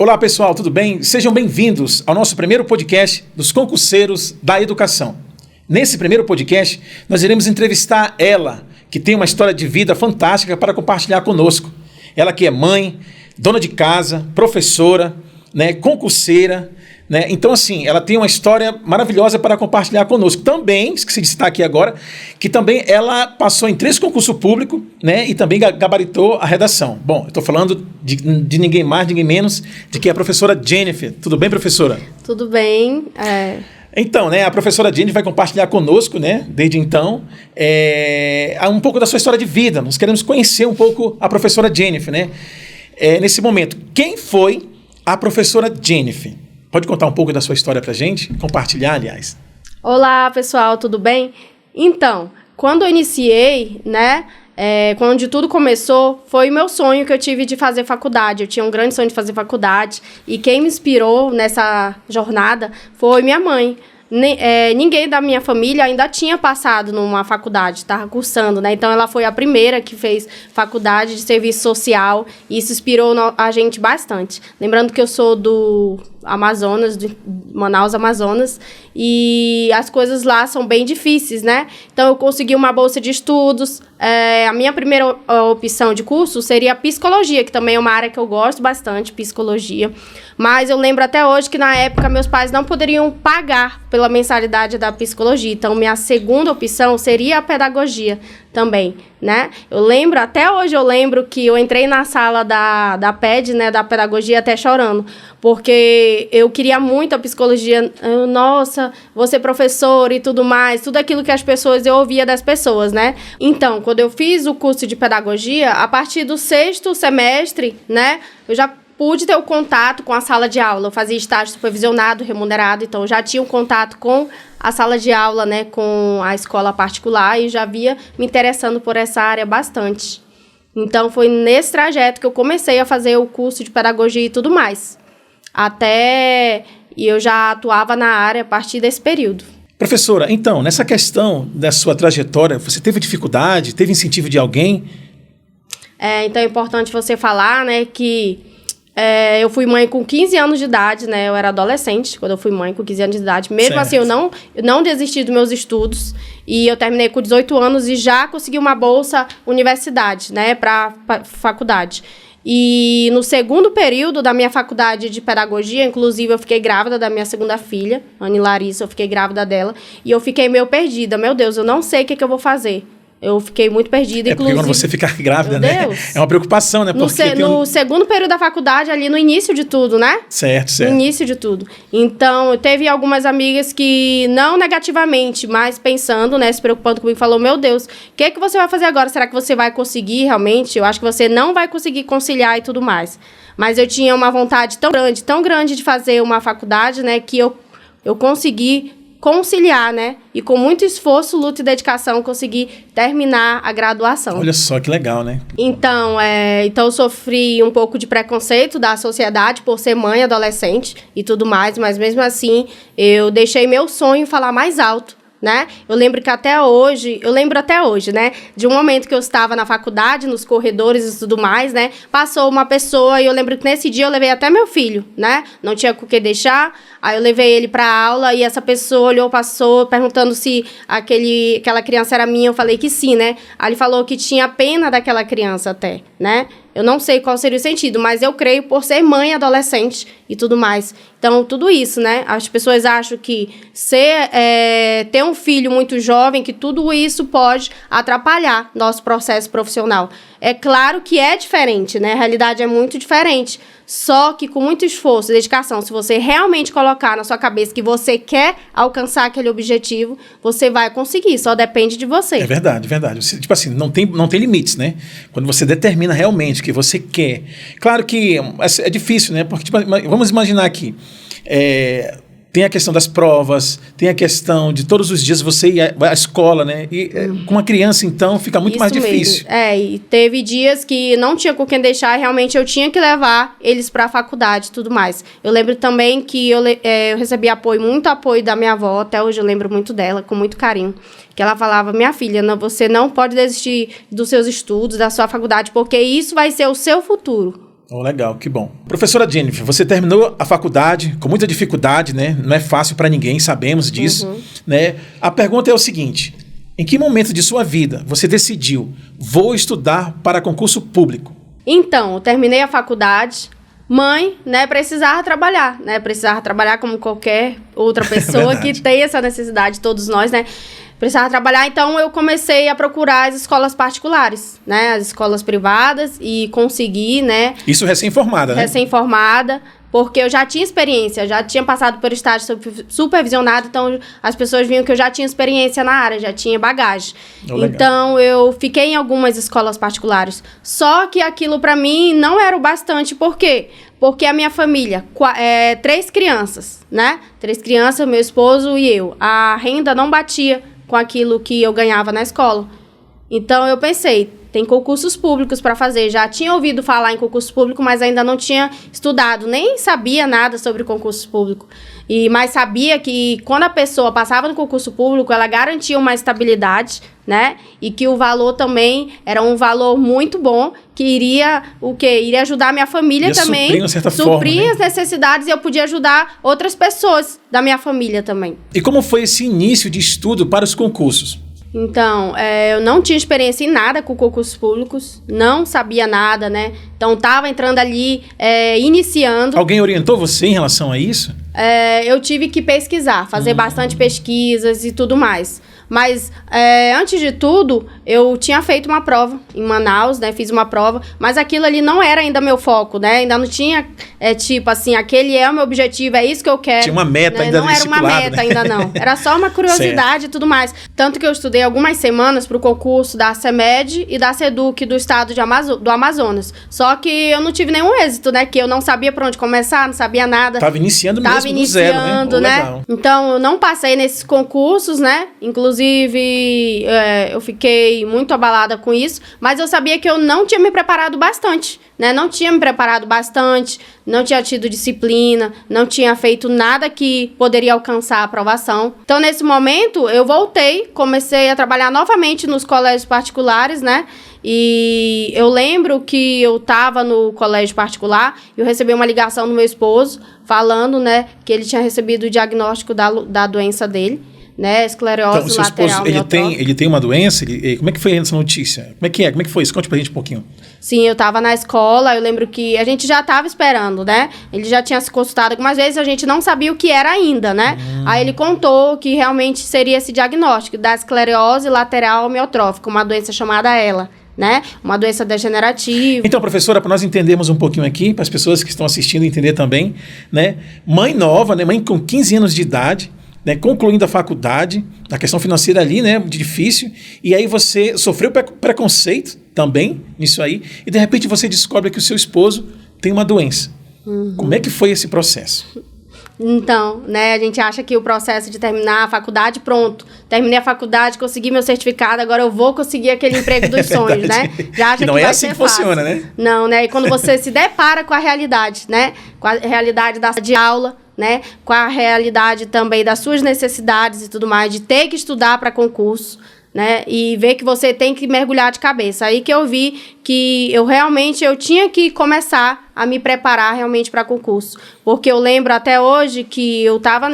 Olá pessoal, tudo bem? Sejam bem-vindos ao nosso primeiro podcast dos concurseiros da educação. Nesse primeiro podcast, nós iremos entrevistar ela, que tem uma história de vida fantástica para compartilhar conosco. Ela que é mãe, dona de casa, professora, concurseira, Então, assim, ela tem uma história maravilhosa para compartilhar conosco. Também, esqueci de citar aqui agora, que também ela passou em 3 concursos públicos, e também gabaritou a redação. Bom, eu estou falando de ninguém mais, ninguém menos, de que é a professora Jennifer. Tudo bem, professora? Tudo bem. Então, a professora Jennifer vai compartilhar conosco, desde então, um pouco da sua história de vida. Nós queremos conhecer um pouco a professora Jennifer, nesse momento. Quem foi a professora Jennifer? Pode contar um pouco da sua história pra gente? Compartilhar, aliás. Olá, pessoal, tudo bem? Então, quando eu iniciei, quando tudo começou, foi o meu sonho que eu tive de fazer faculdade. Eu tinha um grande sonho de fazer faculdade e quem me inspirou nessa jornada foi minha mãe. Ninguém da minha família ainda tinha passado numa faculdade, estava cursando, Então, ela foi a primeira que fez faculdade de serviço social e isso inspirou a gente bastante. Lembrando que eu sou do Amazonas, de Manaus, Amazonas, e as coisas lá são bem difíceis, Então, eu consegui uma bolsa de estudos. A minha primeira opção de curso seria psicologia, que também é uma área que eu gosto bastante, psicologia. Mas eu lembro até hoje que, na época, meus pais não poderiam pagar pela mensalidade da psicologia. Então, minha segunda opção seria a pedagogia também, Até hoje eu lembro que eu entrei na sala da PED, da pedagogia, até chorando, porque eu queria muito a psicologia. Nossa, vou ser professora e tudo mais, tudo aquilo que eu ouvia das pessoas, Então, quando eu fiz o curso de pedagogia, a partir do 6º semestre, eu já pude ter o contato com a sala de aula. Eu fazia estágio supervisionado, remunerado, então eu já tinha um contato com a sala de aula, com a escola particular e já via me interessando por essa área bastante. Então, foi nesse trajeto que eu comecei a fazer o curso de pedagogia e tudo mais. E eu já atuava na área a partir desse período. Professora, então, nessa questão da sua trajetória, você teve dificuldade, teve incentivo de alguém? Então é importante você falar, que eu fui mãe com 15 anos de idade, Eu era adolescente quando eu fui mãe com 15 anos de idade. Mesmo assim, eu não desisti dos meus estudos. E eu terminei com 18 anos e já consegui uma bolsa universidade, para faculdade. E no segundo período da minha faculdade de pedagogia, inclusive, eu fiquei grávida da minha segunda filha, Anne Larissa, eu fiquei grávida dela. E eu fiquei meio perdida. Meu Deus, eu não sei o que eu vou fazer. Eu fiquei muito perdida, inclusive. Porque quando você ficar grávida, Deus. É uma preocupação, No segundo período da faculdade, ali no início de tudo, Certo. No início de tudo. Então, teve algumas amigas que, não negativamente, mas pensando, se preocupando comigo, falou, meu Deus, o que você vai fazer agora? Será que você vai conseguir realmente? Eu acho que você não vai conseguir conciliar e tudo mais. Mas eu tinha uma vontade tão grande de fazer uma faculdade, que eu consegui conciliar, E com muito esforço, luta e dedicação, consegui terminar a graduação. Olha só que legal, Então, eu sofri um pouco de preconceito da sociedade por ser mãe, adolescente e tudo mais, mas mesmo assim, eu deixei meu sonho falar mais alto, Eu lembro até hoje, de um momento que eu estava na faculdade, nos corredores e tudo mais, Passou uma pessoa e eu lembro que nesse dia eu levei até meu filho, Não tinha com o que deixar, aí eu levei ele para aula e essa pessoa olhou, passou, perguntando se aquela criança era minha, eu falei que sim, Aí ele falou que tinha pena daquela criança até, Eu não sei qual seria o sentido, mas eu creio por ser mãe adolescente e tudo mais. Então, tudo isso, As pessoas acham que ter um filho muito jovem, que tudo isso pode atrapalhar nosso processo profissional. É claro que é diferente, A realidade é muito diferente. Só que com muito esforço e dedicação, se você realmente colocar na sua cabeça que você quer alcançar aquele objetivo, você vai conseguir, só depende de você. É verdade. Você, não tem limites, Quando você determina realmente o que você quer. Claro que é difícil, Porque, vamos imaginar aqui, tem a questão das provas, tem a questão de todos os dias você ir à escola, E com uma criança, então, fica muito mais difícil. E teve dias que não tinha com quem deixar, e realmente eu tinha que levar eles para a faculdade e tudo mais. Eu lembro também que eu recebi muito apoio da minha avó, até hoje eu lembro muito dela, com muito carinho. Que ela falava, minha filha, você não pode desistir dos seus estudos, da sua faculdade, porque isso vai ser o seu futuro. Oh, legal, que bom. Professora Jennifer, você terminou a faculdade com muita dificuldade, né? Não é fácil para ninguém, sabemos disso, né? A pergunta é o seguinte: em que momento de sua vida você decidiu, vou estudar para concurso público? Então, eu terminei a faculdade, mãe, né, precisava trabalhar como qualquer outra pessoa que tem essa necessidade, todos nós, né? Precisava trabalhar, então eu comecei a procurar as escolas particulares, né? As escolas privadas e consegui, né? Isso recém-formada, né? Recém-formada, porque eu já tinha experiência, já tinha passado por estágio supervisionado, então as pessoas viam que eu já tinha experiência na área, já tinha bagagem. Então eu fiquei em algumas escolas particulares. Só que aquilo para mim não era o bastante, por quê? Porque a minha família, 3 crianças, né? 3 crianças, meu esposo e eu. A renda não batia com aquilo que eu ganhava na escola. Então, eu pensei, tem concursos públicos para fazer. Já tinha ouvido falar em concurso público, mas ainda não tinha estudado, nem sabia nada sobre concurso público. Mas sabia que quando a pessoa passava no concurso público, ela garantia uma estabilidade, né? E que o valor também era um valor muito bom, que iria ajudar a minha família também. Suprir, de certa forma, suprir as necessidades, e eu podia ajudar outras pessoas da minha família também. E como foi esse início de estudo para os concursos? Então, eu não tinha experiência em nada com concursos públicos, não sabia nada, né? Então, estava entrando ali, iniciando. Alguém orientou você em relação a isso? Eu tive que pesquisar, fazer bastante pesquisas e tudo mais. Mas, antes de tudo, eu tinha feito uma prova em Manaus, né? Fiz uma prova, mas aquilo ali não era ainda meu foco, né? Ainda não tinha, tipo assim, aquele é o meu objetivo, é isso que eu quero. Tinha uma meta, né? Ainda não era uma meta, né? Ainda não. Era só uma curiosidade e tudo mais. Tanto que eu estudei algumas semanas para o concurso da CEMED e da SEDUC do estado do Amazonas. Só que eu não tive nenhum êxito, né? Que eu não sabia por onde começar, não sabia nada. Tava iniciando mesmo do zero, né? Então, eu não passei nesses concursos, né? Inclusive, eu fiquei muito abalada com isso, mas eu sabia que eu não tinha me preparado bastante, né? Não tinha me preparado bastante, não tinha tido disciplina, não tinha feito nada que poderia alcançar a aprovação. Então, nesse momento, eu voltei, comecei a trabalhar novamente nos colégios particulares, né? E eu lembro que eu estava no colégio particular e eu recebi uma ligação do meu esposo falando, né, que ele tinha recebido o diagnóstico da doença dele, né, esclerose então, lateral esposo, ele tem uma doença? Como é que foi essa notícia? Como é que foi isso? Conte pra gente um pouquinho. Sim, eu estava na escola, eu lembro que a gente já estava esperando, né? Ele já tinha se consultado algumas vezes, a gente não sabia o que era ainda, né? Aí ele contou que realmente seria esse diagnóstico da esclerose lateral amiotrófica, uma doença chamada ELA, né? Uma doença degenerativa. Então, professora, para nós entendermos um pouquinho aqui, para as pessoas que estão assistindo entender também, né? Mãe nova, né? Mãe com 15 anos de idade, né, concluindo a faculdade, a questão financeira ali, né, difícil, e aí você sofreu preconceito também nisso aí, e de repente você descobre que o seu esposo tem uma doença. Como é que foi esse processo? Então, né, a gente acha que o processo de terminar a faculdade, pronto, terminei a faculdade, consegui meu certificado, agora eu vou conseguir aquele emprego dos sonhos, né? Já acha não que é vai assim ser que funciona, fácil. né? Não, né? E quando você se depara com a realidade, né? Com a realidade de aula, né? Com a realidade também das suas necessidades e tudo mais, de ter que estudar para concurso, né? E ver que você tem que mergulhar de cabeça. Aí que eu vi que eu tinha que começar a me preparar realmente para concurso. Porque eu lembro até hoje que eu estava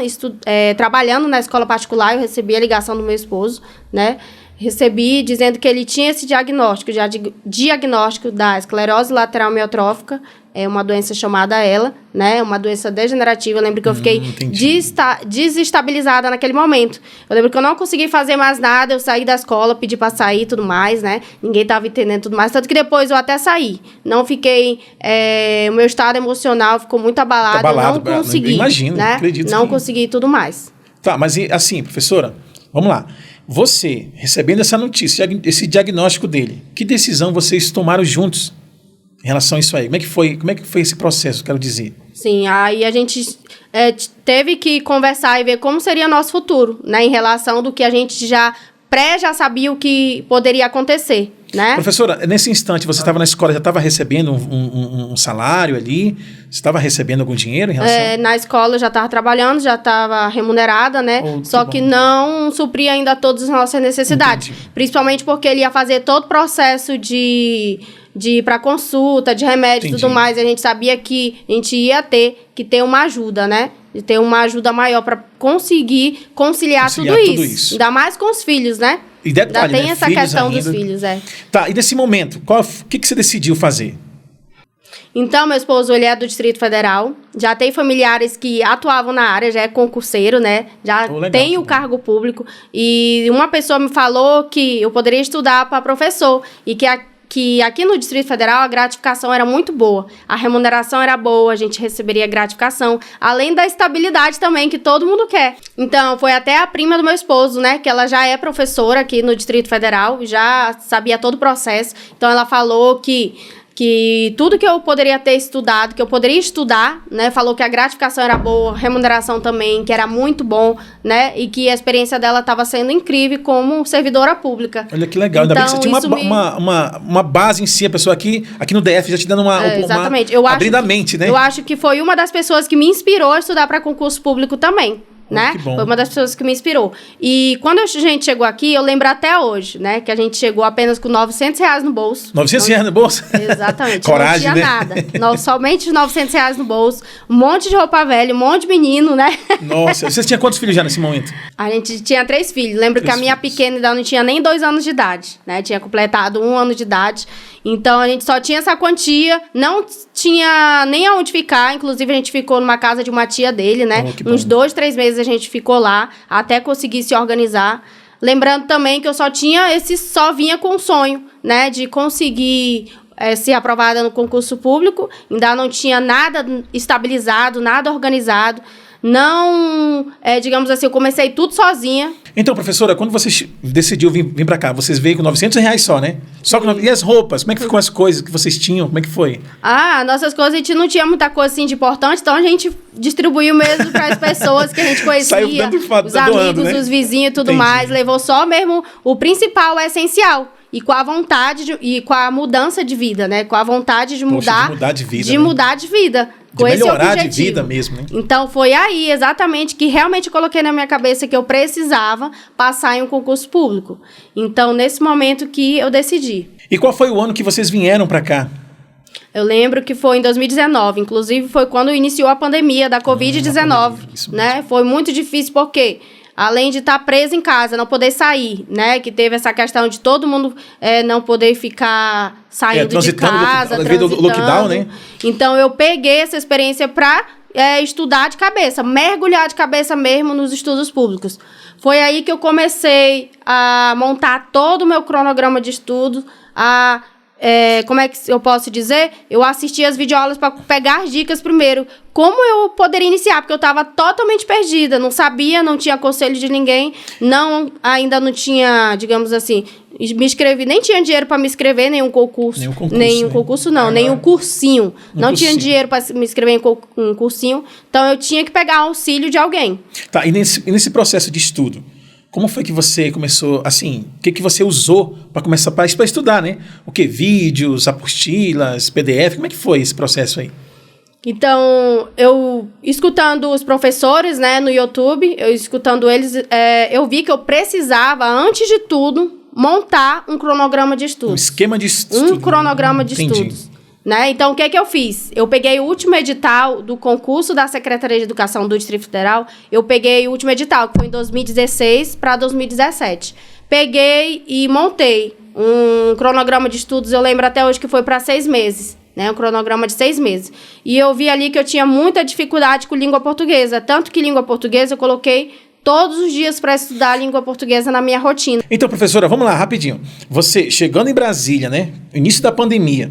trabalhando na escola particular, eu recebi a ligação do meu esposo, né? Recebi dizendo que ele tinha esse diagnóstico da esclerose lateral amiotrófica, uma doença chamada ELA, né? Uma doença degenerativa. Eu lembro que eu fiquei desestabilizada naquele momento. Eu lembro que eu não consegui fazer mais nada, eu saí da escola, pedi para sair e tudo mais, né? Ninguém estava entendendo tudo mais, tanto que depois eu até saí. Não fiquei... o meu estado emocional ficou muito abalado, eu não consegui. Imagino, né? Acredito. Não consegui e tudo mais. Tá, mas assim, professora, vamos lá. Você, recebendo essa notícia, esse diagnóstico dele, que decisão vocês tomaram juntos em relação a isso aí? Como é que foi esse processo, quero dizer? Sim, aí a gente teve que conversar e ver como seria nosso futuro, né? Em relação do que a gente já sabia o que poderia acontecer, né? Professora, nesse instante, você estava na escola, já estava recebendo um salário ali? Você estava recebendo algum dinheiro em relação? Na escola eu já estava trabalhando, já estava remunerada, né? Só que não supria ainda todas as nossas necessidades. Entendi. Principalmente porque ele ia fazer todo o processo de de ir para consulta, de remédio e tudo mais. A gente sabia que a gente ia ter que ter uma ajuda, né? De ter uma ajuda maior para conseguir conciliar tudo isso. Ainda mais com os filhos, né? E detalhe, ainda tem né? essa Filhos questão ainda. dos filhos, Tá, e nesse momento, o que você decidiu fazer? Então, meu esposo, ele é do Distrito Federal, já tem familiares que atuavam na área, já é concurseiro, né? Já legal, tem o cargo público. E uma pessoa me falou que eu poderia estudar para professor e que aqui no Distrito Federal a gratificação era muito boa. A remuneração era boa, a gente receberia gratificação, além da estabilidade também, que todo mundo quer. Então, foi até a prima do meu esposo, né? Que ela já é professora aqui no Distrito Federal, já sabia todo o processo. Então, ela falou que tudo que eu poderia ter estudado, que eu poderia estudar, né? Falou que a gratificação era boa, a remuneração também, que era muito bom, né? E que a experiência dela estava sendo incrível como servidora pública. Olha que legal, ainda bem que você tinha uma base em si, a pessoa aqui no DF já te dando exatamente. abrindo a mente, né? Eu acho que foi uma das pessoas que me inspirou a estudar para concurso público também. Né? Que bom. Foi uma das pessoas que me inspirou. E quando a gente chegou aqui, eu lembro até hoje, né? Que a gente chegou apenas com R$900 no bolso. R$900 no bolso? Exatamente. Coragem, não tinha nada. Somente R$900 no bolso. Um monte de roupa velha, um monte de menino, né? Nossa, vocês tinham quantos filhos já nesse momento? A gente tinha 3 filhos. Lembro que a minha pequena ainda não tinha nem 2 anos de idade, né? Tinha completado 1 ano de idade. Então, a gente só tinha essa quantia, não tinha nem aonde ficar. Inclusive, a gente ficou numa casa de uma tia dele, né? Uns 2, 3 meses a gente ficou lá, até conseguir se organizar. Lembrando também que eu só vinha com o sonho, né? De conseguir ser aprovada no concurso público. Ainda não tinha nada estabilizado, nada organizado. Não, digamos assim, eu comecei tudo sozinha. Então, professora, quando você decidiu vir para cá, vocês veio com R$900 só, né? E as roupas? Como é que ficou as coisas que vocês tinham? Como é que foi? Nossas coisas, a gente não tinha muita coisa assim de importante, então a gente distribuiu mesmo para as pessoas que a gente conhecia. Saiu dando os amigos, né? Os vizinhos e tudo mais. Levou só mesmo o principal, o essencial. E com a vontade e com a mudança de vida, né? Com a vontade de mudar. De mudar de vida. De mudar de vida. De melhorar de vida mesmo, né? Então, foi aí, exatamente, que realmente eu coloquei na minha cabeça que eu precisava passar em um concurso público. Então, nesse momento que eu decidi. E qual foi o ano que vocês vieram para cá? Eu lembro que foi em 2019. Inclusive, foi quando iniciou a pandemia da Covid-19, né? Foi muito difícil, porque além de estar preso em casa, não poder sair, né? Que teve essa questão de todo mundo não poder ficar saindo de casa, devido ao lockdown, né? Então, eu peguei essa experiência para estudar de cabeça, mergulhar de cabeça mesmo nos estudos públicos. Foi aí que eu comecei a montar todo o meu cronograma de estudo, como é que eu posso dizer? Eu assisti as videoaulas para pegar as dicas primeiro. Como eu poderia iniciar? Porque eu estava totalmente perdida. Não sabia, não tinha conselho de ninguém. Ainda não tinha, digamos assim, me inscrevi. Nem tinha dinheiro para me inscrever em nenhum concurso. Nenhum concurso, não. Nenhum cursinho. Não tinha dinheiro para me inscrever em um cursinho. Então, eu tinha que pegar auxílio de alguém. Tá, e nesse processo de estudo, como foi que você começou, assim, o que você usou para começar para estudar, né? O que? Vídeos, apostilas, PDF, como é que foi esse processo aí? Então, eu escutando os professores, né, no YouTube, eu escutando eles, eu vi que eu precisava, antes de tudo, montar um cronograma de estudos. Um esquema de estudo. Um cronograma de estudos. Né? Então, o que eu fiz? Eu peguei o último edital do concurso da Secretaria de Educação do Distrito Federal. Eu peguei o último edital, que foi em 2016 para 2017. Peguei e montei um cronograma de estudos, eu lembro até hoje que foi para 6 meses. Né? Um cronograma de 6 meses. E eu vi ali que eu tinha muita dificuldade com língua portuguesa. Tanto que língua portuguesa eu coloquei todos os dias para estudar a língua portuguesa na minha rotina. Então, professora, vamos lá, rapidinho. Você, chegando em Brasília, né? Início da pandemia,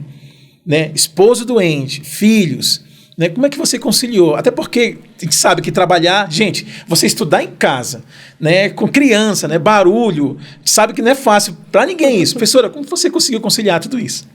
né? Esposo doente, filhos, né? Como é que você conciliou? Até porque a gente sabe que trabalhar, gente, você estudar em casa, né? Com criança, né? Barulho, a gente sabe que não é fácil para ninguém isso. Professora, como você conseguiu conciliar tudo isso?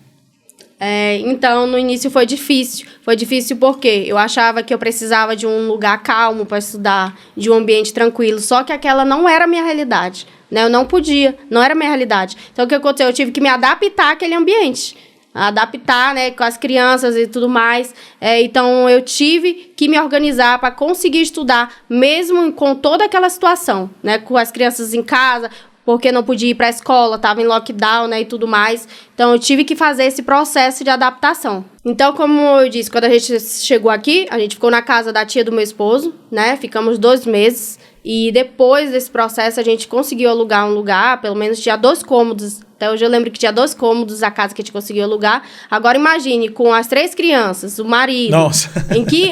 Então, no início foi difícil. Foi difícil porque eu achava que eu precisava de um lugar calmo para estudar, de um ambiente tranquilo. Só que aquela não era a minha realidade, né? Eu não podia, não era a minha realidade. Então, o que aconteceu? Eu tive que me adaptar àquele ambiente. Adaptar, né, com as crianças e tudo mais. Então, eu tive que me organizar para conseguir estudar, mesmo com toda aquela situação, né, com as crianças em casa, porque não podia ir para a escola, estava em lockdown, né, e tudo mais. Então, eu tive que fazer esse processo de adaptação. Então, como eu disse, quando a gente chegou aqui, a gente ficou na casa da tia do meu esposo, né? Ficamos 2 meses. E depois desse processo, a gente conseguiu alugar um lugar, pelo menos tinha 2 cômodos. Até hoje eu lembro que tinha 2 cômodos da casa que a gente conseguiu alugar. Agora imagine, com as 3 crianças, o marido. Nossa.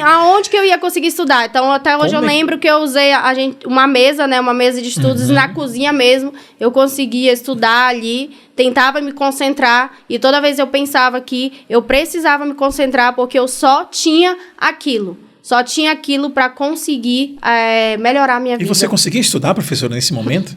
Aonde que eu ia conseguir estudar? Então, até hoje eu lembro que eu usei uma mesa, né? Uma mesa de estudos na cozinha mesmo. Eu conseguia estudar ali, tentava me concentrar. E toda vez eu pensava que eu precisava me concentrar porque eu só tinha aquilo. Só tinha aquilo para conseguir melhorar a minha vida. E você conseguia estudar, professora, nesse momento?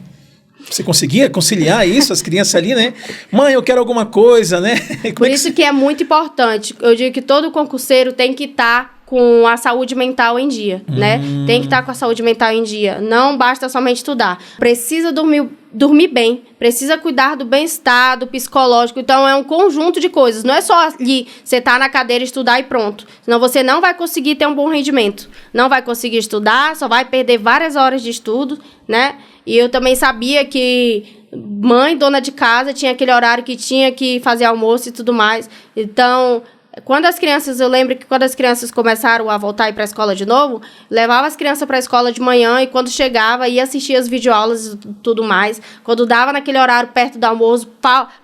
Você conseguia conciliar isso, as crianças ali, né? Mãe, eu quero alguma coisa, né? Por isso que é muito importante. Eu digo que todo concurseiro tem que estar com a saúde mental em dia, né? Tem que estar com a saúde mental em dia. Não basta somente estudar. Precisa dormir bem, precisa cuidar do bem-estar, do psicológico. Então, é um conjunto de coisas. Não é só ali sentar na cadeira, estudar e pronto. Senão você não vai conseguir ter um bom rendimento. Não vai conseguir estudar, só vai perder várias horas de estudo, né? E eu também sabia que mãe, dona de casa, tinha aquele horário que tinha que fazer almoço e tudo mais. Então, eu lembro que quando as crianças começaram a voltar a ir para a escola de novo, levava as crianças para a escola de manhã e quando chegava, ia assistir as videoaulas e tudo mais. Quando dava naquele horário perto do almoço,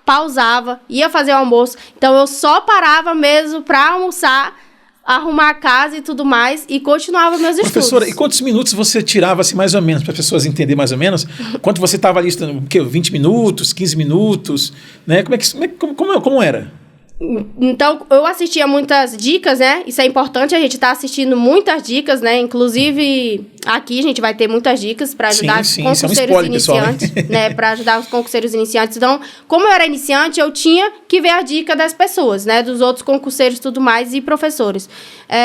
pausava, ia fazer o almoço. Então, eu só parava mesmo para almoçar, arrumar a casa e tudo mais, e continuava meus estudos. Professora, e quantos minutos você tirava, assim, mais ou menos, para as pessoas entenderem mais ou menos? Quanto você estava ali estudando, 20 minutos, 15 minutos, né? Como era? Então, eu assistia muitas dicas, né? Isso é importante, a gente tá assistindo muitas dicas, né? Inclusive, aqui a gente vai ter muitas dicas para ajudar os concurseiros iniciantes, né? Para ajudar os concurseiros iniciantes. Então, como eu era iniciante, eu tinha que ver a dica das pessoas, né? Dos outros concurseiros e tudo mais, e professores.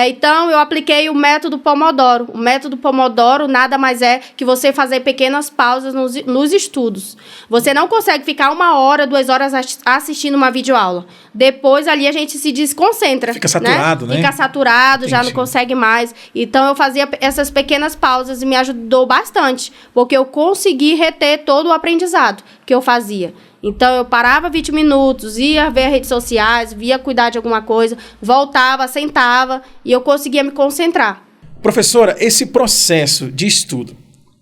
Então, eu apliquei o método Pomodoro. O método Pomodoro nada mais é que você fazer pequenas pausas nos estudos. Você não consegue ficar 1 hora, 2 horas assistindo uma videoaula. Depois, ali, a gente se desconcentra. Fica saturado, né? Fica saturado, Entendi. já não consegue mais. Então, eu fazia essas pequenas pausas e me ajudou bastante. Porque eu consegui reter todo o aprendizado que eu fazia. Então, eu parava 20 minutos, ia ver redes sociais, ia cuidar de alguma coisa, voltava, sentava e eu conseguia me concentrar. Professora, esse processo de estudo,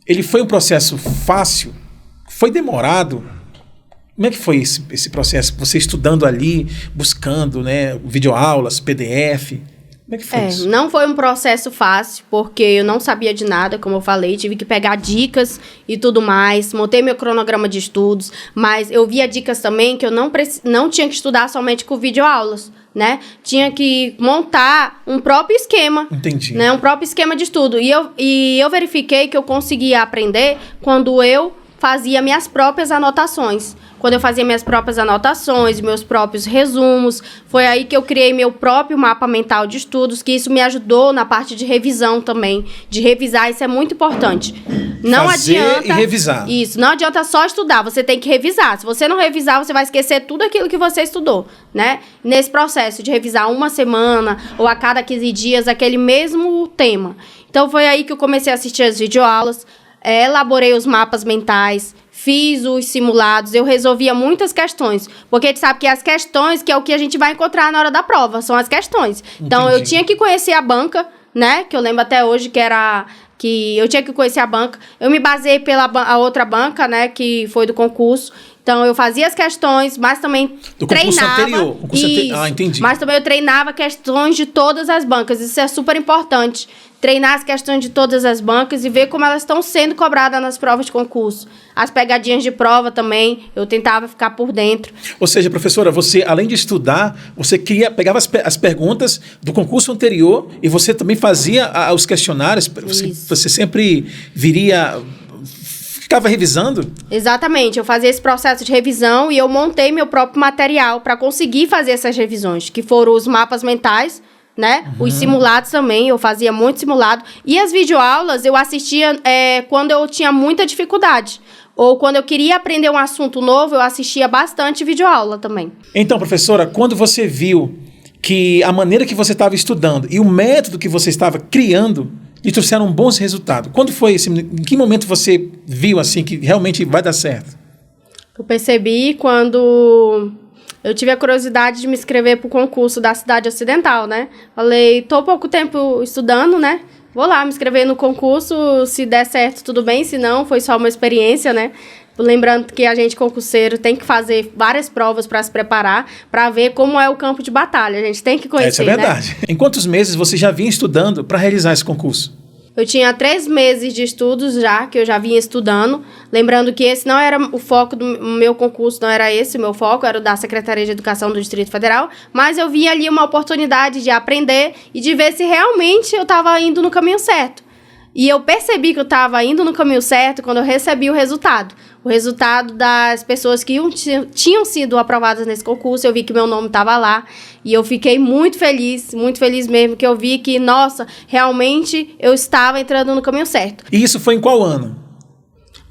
ele foi um processo fácil? Foi demorado? Como é que foi esse processo? Você estudando ali, buscando, né, videoaulas, PDF? Como é que foi isso? Não foi um processo fácil, porque eu não sabia de nada, como eu falei. Tive que pegar dicas e tudo mais. Montei meu cronograma de estudos, mas eu via dicas também que eu não tinha que estudar somente com videoaulas, né? Tinha que montar um próprio esquema. Entendi. Né? Um próprio esquema de estudo. E eu verifiquei que eu conseguia aprender quando eu fazia minhas próprias anotações. Quando eu fazia minhas próprias anotações, meus próprios resumos, foi aí que eu criei meu próprio mapa mental de estudos, que isso me ajudou na parte de revisão também, de revisar, isso é muito importante. Não fazer adianta... e revisar. Isso, não adianta só estudar, você tem que revisar. Se você não revisar, você vai esquecer tudo aquilo que você estudou, né? Nesse processo de revisar 1 semana ou a cada 15 dias aquele mesmo tema. Então, foi aí que eu comecei a assistir as videoaulas, elaborei os mapas mentais, fiz os simulados, eu resolvia muitas questões, porque a gente sabe que as questões, que é o que a gente vai encontrar na hora da prova, são as questões. Então, eu tinha que conhecer a banca, né, que eu lembro até hoje que eu tinha que conhecer a banca. Eu me baseei a outra banca, né, que foi do concurso. Então, eu fazia as questões, mas também do treinava. Anterior. Ah, entendi. Mas também eu treinava questões de todas as bancas. Isso é super importante. Treinar as questões de todas as bancas e ver como elas estão sendo cobradas nas provas de concurso. As pegadinhas de prova também, eu tentava ficar por dentro. Ou seja, professora, você, além de estudar, você pegava as perguntas do concurso anterior e você também fazia os questionários. Você sempre ficava revisando? Exatamente, eu fazia esse processo de revisão e eu montei meu próprio material para conseguir fazer essas revisões, que foram os mapas mentais, né? Os simulados também, eu fazia muito simulado. E as videoaulas eu assistia quando eu tinha muita dificuldade. Ou quando eu queria aprender um assunto novo, eu assistia bastante videoaula também. Então, professora, quando você viu que a maneira que você estava estudando e o método que você estava criando lhe trouxeram bons resultados, quando foi esse? Em que momento você viu assim que realmente vai dar certo? Eu percebi quando eu tive a curiosidade de me inscrever para o concurso da Cidade Ocidental, né? Falei, tô pouco tempo estudando, né? Vou lá me inscrever no concurso, se der certo, tudo bem, se não, foi só uma experiência, né? Lembrando que a gente, concurseiro, tem que fazer várias provas para se preparar, para ver como é o campo de batalha. A gente tem que conhecer, Isso é verdade. Né? Em quantos meses você já vinha estudando para realizar esse concurso? Eu tinha 3 meses de estudos já, que eu já vinha estudando. Lembrando que esse não era o foco do meu concurso, não era esse o meu foco, era o da Secretaria de Educação do Distrito Federal. Mas eu vi ali uma oportunidade de aprender e de ver se realmente eu estava indo no caminho certo. E eu percebi que eu estava indo no caminho certo quando eu recebi o resultado. O resultado das pessoas que tinham sido aprovadas nesse concurso, eu vi que meu nome estava lá. E eu fiquei muito feliz mesmo, que eu vi que, nossa, realmente eu estava entrando no caminho certo. E isso foi em qual ano?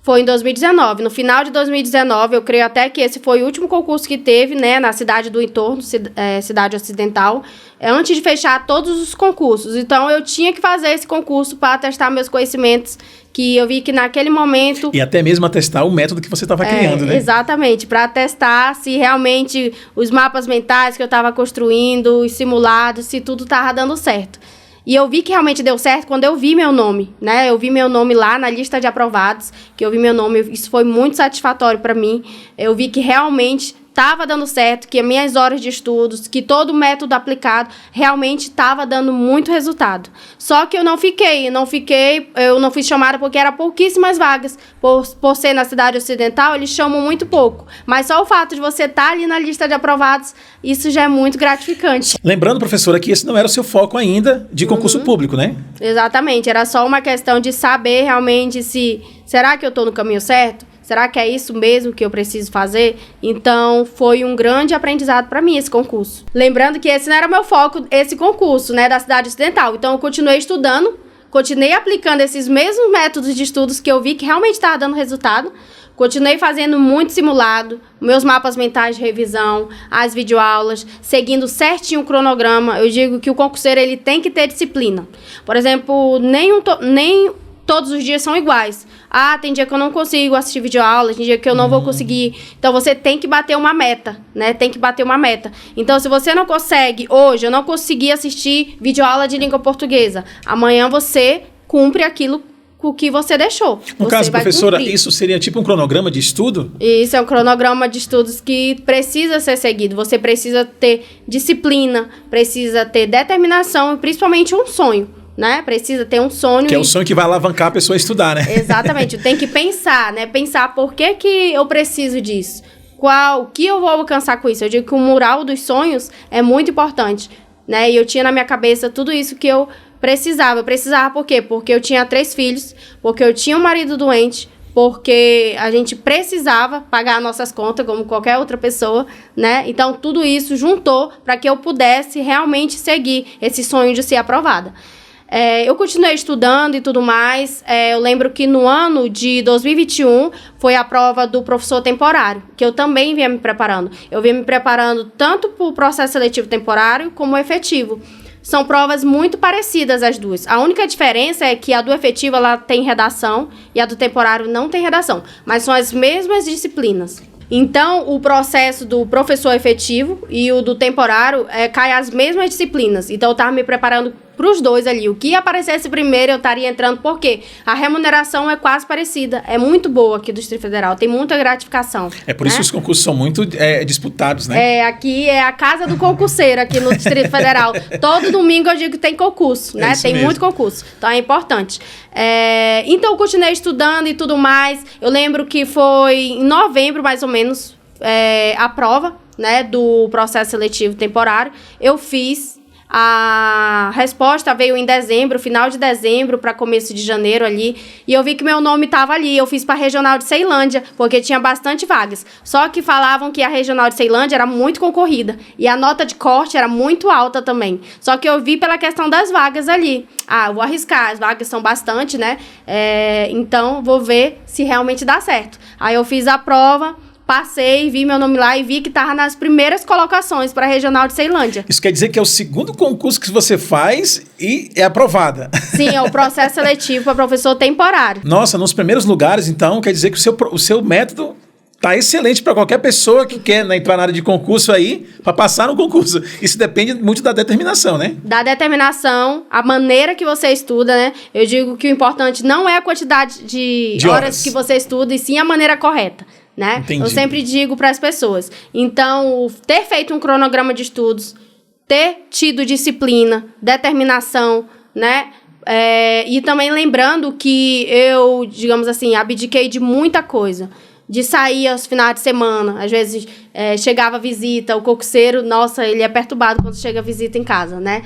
Foi em 2019. No final de 2019, eu creio até que esse foi o último concurso que teve, né, na cidade do entorno, Cidade Ocidental, antes de fechar todos os concursos. Então, eu tinha que fazer esse concurso para testar meus conhecimentos, que eu vi que naquele momento... E até mesmo atestar o método que você estava criando, né? Exatamente, para testar se realmente os mapas mentais que eu estava construindo, os simulados, se tudo estava dando certo. E eu vi que realmente deu certo quando eu vi meu nome, né? Eu vi meu nome lá na lista de aprovados, que eu vi meu nome, isso foi muito satisfatório para mim. Eu vi que realmente estava dando certo, que as minhas horas de estudos, que todo o método aplicado realmente estava dando muito resultado. Só que eu não fui chamada porque era pouquíssimas vagas. Por ser na Cidade Ocidental, eles chamam muito pouco. Mas só o fato de você estar ali na lista de aprovados, isso já é muito gratificante. Lembrando, professora, que esse não era o seu foco ainda de concurso público, né? Exatamente, era só uma questão de saber realmente será que eu estou no caminho certo? Será que é isso mesmo que eu preciso fazer? Então, foi um grande aprendizado para mim esse concurso. Lembrando que esse não era meu foco, esse concurso, né, da Cidade Ocidental. Então, eu continuei estudando, continuei aplicando esses mesmos métodos de estudos que eu vi que realmente estava dando resultado. Continuei fazendo muito simulado, meus mapas mentais de revisão, as videoaulas, seguindo certinho o cronograma. Eu digo que o concurseiro ele tem que ter disciplina. Por exemplo, nem todos os dias são iguais. Tem dia que eu não consigo assistir videoaula, tem dia que eu não vou conseguir. Então, você tem que bater uma meta, né? Tem que bater uma meta. Então, se você não consegue, hoje eu não consegui assistir videoaula de língua portuguesa, amanhã você cumpre aquilo o que você deixou. No caso, professora, isso seria tipo um cronograma de estudo? Isso é um cronograma de estudos que precisa ser seguido. Você precisa ter disciplina, precisa ter determinação e principalmente um sonho. Né? Precisa ter um sonho. Que é o sonho que vai alavancar a pessoa a estudar, né? Exatamente. Tem que pensar, né? Pensar por que eu preciso disso. O que eu vou alcançar com isso? Eu digo que o mural dos sonhos é muito importante, né? E eu tinha na minha cabeça tudo isso que eu precisava. Eu precisava por quê? Porque eu tinha 3 filhos, porque eu tinha um marido doente, porque a gente precisava pagar nossas contas, como qualquer outra pessoa, né? Então, tudo isso juntou para que eu pudesse realmente seguir esse sonho de ser aprovada. Eu continuei estudando e tudo mais. Eu lembro que no ano de 2021 foi a prova do professor temporário, que eu também vinha me preparando. Eu vinha me preparando tanto para o processo seletivo temporário como efetivo. São provas muito parecidas as duas. A única diferença é que a do efetivo ela tem redação e a do temporário não tem redação, mas são as mesmas disciplinas. Então, o processo do professor efetivo e o do temporário cai as mesmas disciplinas. Então, eu estava me preparando para os dois ali. O que aparecesse primeiro, eu estaria entrando, porque a remuneração é quase parecida. É muito boa aqui do Distrito Federal, tem muita gratificação. É por isso que os concursos são muito disputados, né? Aqui é a casa do concurseiro, aqui no Distrito Federal. Todo domingo eu digo que tem concurso, né? Tem muito concurso, então é importante. Então, eu continuei estudando e tudo mais. Eu lembro que foi em novembro, mais ou menos, a prova, né, do processo seletivo temporário. Eu fiz. A resposta veio em dezembro, final de dezembro para começo de janeiro ali, e eu vi que meu nome estava ali. Eu fiz para a Regional de Ceilândia, porque tinha bastante vagas. Só que falavam que a Regional de Ceilândia era muito concorrida, e a nota de corte era muito alta também. Só que eu vi pela questão das vagas ali. Eu vou arriscar, as vagas são bastante, né? Então, vou ver se realmente dá certo. Aí eu fiz a prova, passei, vi meu nome lá e vi que estava nas primeiras colocações para a Regional de Ceilândia. Isso quer dizer que é o segundo concurso que você faz e é aprovada. Sim, é o processo seletivo para professor temporário. Nossa, nos primeiros lugares, então, quer dizer que o seu método Tá excelente para qualquer pessoa que quer, né, entrar na área de concurso aí, para passar no concurso. Isso depende muito da determinação, né? Da determinação, a maneira que você estuda, né? Eu digo que o importante não é a quantidade de horas que você estuda, e sim a maneira correta, né? Entendi. Eu sempre digo para as pessoas. Então, ter feito um cronograma de estudos, ter tido disciplina, determinação, né? E também lembrando que eu, digamos assim, abdiquei de muita coisa. De sair aos finais de semana. Às vezes chegava visita, o concurseiro, nossa, ele é perturbado quando chega visita em casa, né?